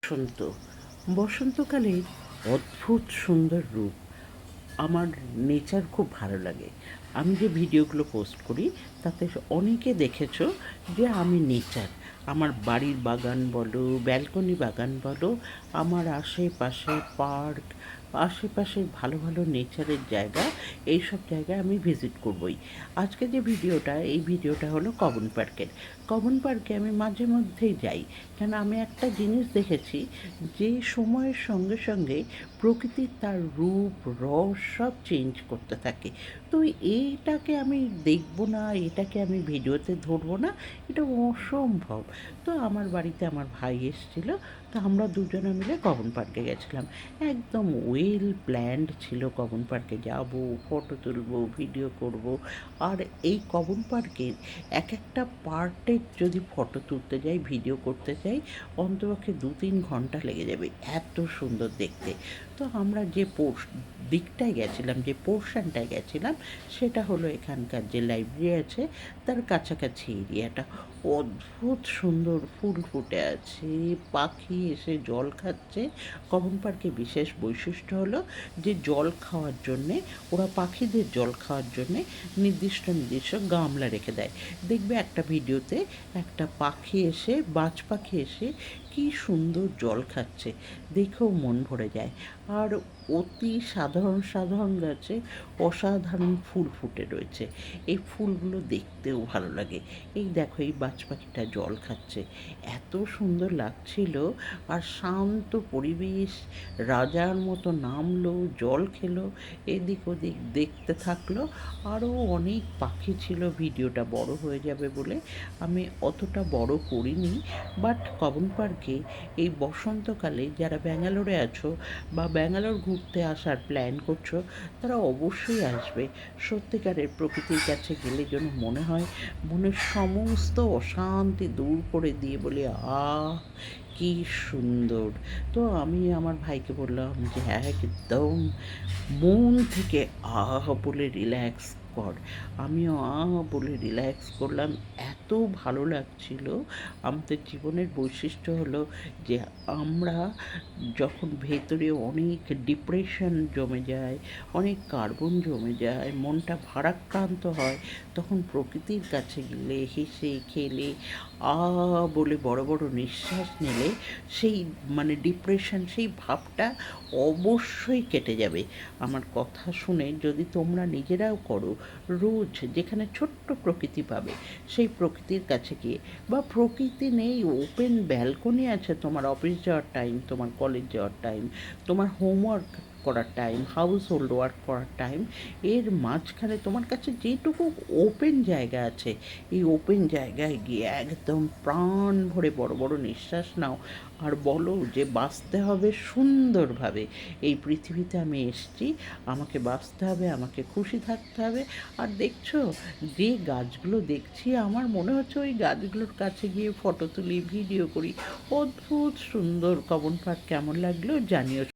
বসন্ত বসন্তকালের অদ্ভুত সুন্দর রূপ। আমার নেচার খুব ভালো লাগে। আমি যে ভিডিওগুলো পোস্ট করি তাতে অনেকে দেখেছো যে আমি নেচার, আমার বাড়ির বাগান বলো, ব্যালকনি বাগান বলো, আমার আশেপাশে পার্ক, আশেপাশের ভালো ভালো নেচারের জায়গা, এইসব জায়গায় আমি ভিজিট করবই। আজকে যে ভিডিওটা, এই ভিডিওটা হলো কবন পার্কের। কবন পার্কে আমি মাঝে মধ্যেই যাই, কেন আমি একটা জিনিস দেখেছি, যে সময়ের সঙ্গে সঙ্গে প্রকৃতির তার রূপ রস সব চেঞ্জ করতে থাকে। তো এইটাকে আমি দেখবো না, এটাকে আমি ভিডিওতে ধরবো না, এটা অসম্ভব। তো আমার বাড়িতে আমার ভাই এসেছিল, তো আমরা দুজনে মিলে কবন পার্কে গেছিলাম। একদম ওয়েল প্ল্যান্ড ছিল, কবন পার্কে যাব, ফটো তুলবো, ভিডিও করব। আর এই কবন পার্কের এক একটা পার্টের যদি ফটো তুলতে যাই, ভিডিও করতে যাই, অন্তপক্ষে 2-3 ঘন্টা লেগে যাবে, এত সুন্দর দেখতে। তো আমরা যে দিকটায় গেছিলাম, যে পোর্শনটায় গেছিলাম, সেটা হলো এখানকার যে লাইব্রেরি আছে তার কাছাকাছি এরিয়াটা। অদ্ভুত সুন্দর ফুল ফুটে আছে, পাখি এসে জল খাচ্ছে। কমন পার্কে বিশেষ বৈশিষ্ট্য হলো যে জল খাওয়ার জন্যে, ওরা পাখিদের জল খাওয়ার জন্যে নির্দিষ্ট নির্দিষ্ট গামলা রেখে দেয়। দেখবে একটা ভিডিওতে একটা পাখি এসে, বাজ পাখি এসে কি সুন্দর জল খাচ্ছে, দেখেও মন ভরে যায়। আর অতি সাধারণ সাধারণ গাছে অসাধারণ ফুল ফুটে রয়েছে, এই ফুলগুলো দেখতেও ভালো লাগে। এই দেখো, এই বাজ পাখিটা জল খাচ্ছে, এত সুন্দর লাগছিল। আর শান্ত পরিবেশ, রাজার মতো নামলো, জল খেলো, এদিক ওদিক দেখতে থাকলো। আরও অনেক পাখি ছিল, ভিডিওটা বড় হয়ে যাবে বলে আমি অতটা বড় করিনি। বাট কবন পার্কে এই বসন্তকালে যারা ব্যাঙ্গালোরে আছো বা ব্যাঙ্গালোর ঘুরতে আসার প্ল্যান করছো, তারা অবশ্যই আসবে। সত্যিকারের প্রকৃতির কাছে গেলে যেন মনে হয় মনের সমস্ত অশান্তি দূর করে দিয়ে বলি, আহ কি সুন্দর। তো আমি আমার ভাইকে বললাম যে হ্যাঁ, একদম মন থেকে আহ বলে রিল্যাক্স কর। আমিও আহ বলে রিল্যাক্স করলাম, এত ভালো লাগছিল। আমাদের জীবনের বৈশিষ্ট্য হলো যে আমরা যখন ভেতরে অনেক ডিপ্রেশন জমে যায়, অনেক কার্বন জমে যায়, মনটা ভারাক্রান্ত হয়, তখন প্রকৃতির কাছে গেলে, হেসে খেলে, আ বলে বড় বড় নিঃশ্বাস নিলে সেই ডিপ্রেশন, সেই ভাবটা অবশ্যই কেটে যাবে। আমার কথা শুনে যদি তোমরা নিজেরাও করো, রোজ যেখানে ছোট্ট প্রকৃতি পাবে, সেই প্রকৃতির কাছে গিয়ে, বা প্রকৃতি নেই, ওপেন ব্যালকনি আছে তোমার অফিস যাওয়ার টাইম, তোমার কলেজ যাওয়ার টাইম, তোমার হোমওয়ার্ক করার টাইম, হাউস হোল্ড ওয়ার্ক করার টাইম, এর মাঝখানে তোমার কাছে যেটুকু ওপেন জায়গা আছে, এই ওপেন জায়গায় গিয়ে একদম প্রাণ ভরে বড় বড় নিঃশ্বাস নাও, আর বলো যে বাঁচতে হবে সুন্দরভাবে। এই পৃথিবীতে আমি এসেছি, আমাকে বাঁচতে হবে, আমাকে খুশি থাকতে হবে। আর দেখছো, যে গাছগুলো দেখছি, আমার মনে হচ্ছে ওই গাছগুলোর কাছে গিয়ে ফটো তুলি, ভিডিও করি। অদ্ভুত সুন্দর। কবন পার্ক কেমন লাগলো জানিও।